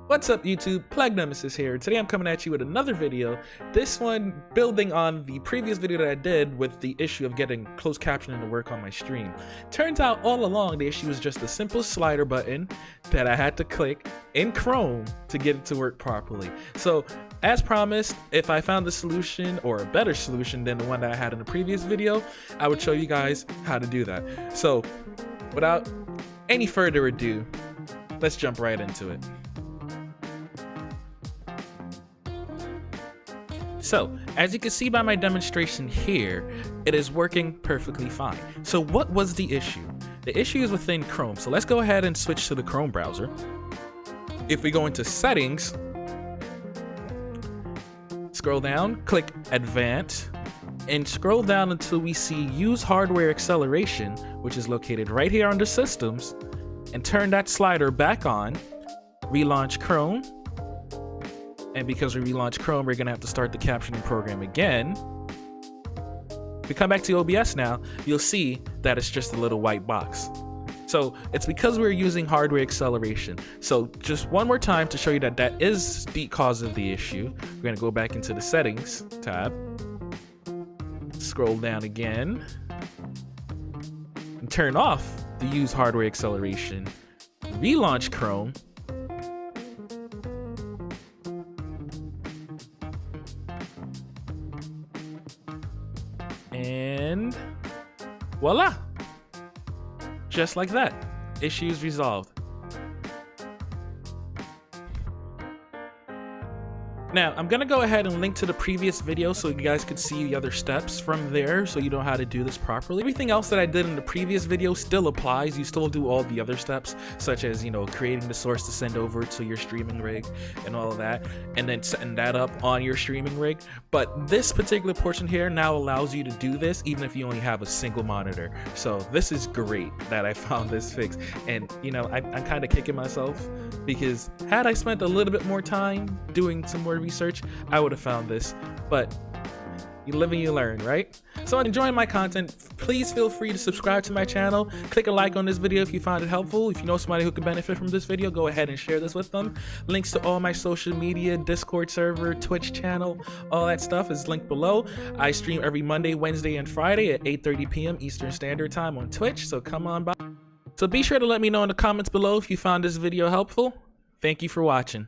What's up YouTube, Plague Nemesis here. Today I'm coming at you with another video. This one building on the previous video that I did with the issue of getting closed captioning to work on my stream. Turns out all along the issue was just a simple slider button that I had to click in Chrome to get it to work properly. So as promised, if I found the solution or a better solution than the one that I had in the previous video, I would show you guys how to do that. So without any further ado, let's jump right into it. So, as you can see by my demonstration here, it is working perfectly fine. So what was the issue? The issue is within Chrome. So let's go ahead and switch to the Chrome browser. If we go into settings, scroll down, click advanced, and scroll down until we see use hardware acceleration, which is located right here under systems, and turn that slider back on, relaunch Chrome. And because we relaunch Chrome, we're gonna have to start the captioning program again. If we come back to OBS now, you'll see that it's just a little white box. So it's because we're using hardware acceleration. So just one more time to show you that that is the cause of the issue. We're gonna go back into the settings tab, scroll down again, and turn off the use hardware acceleration, relaunch Chrome, and voila, just like that, issues resolved. Now, I'm gonna go ahead and link to the previous video so you guys could see the other steps from there so you know how to do this properly. Everything else that I did in the previous video still applies. You still do all the other steps, such as, you know, creating the source to send over to your streaming rig and all of that, and then setting that up on your streaming rig. But this particular portion here now allows you to do this even if you only have a single monitor. So this is great that I found this fix. And, you know, I'm kind of kicking myself because had I spent a little bit more time doing some more research, I would have found this, but you live and you learn, right? So enjoying my content, please feel free to subscribe to my channel, click a like on this video if you find it helpful. If you know somebody who can benefit from this video, go ahead and share this with them. Links to all my social media, Discord server, Twitch channel, all that stuff is linked below. I stream every Monday, Wednesday, and Friday at 8:30 p.m. Eastern Standard Time on Twitch, so come on by. So be sure to let me know in the comments below if you found this video helpful. Thank you for watching.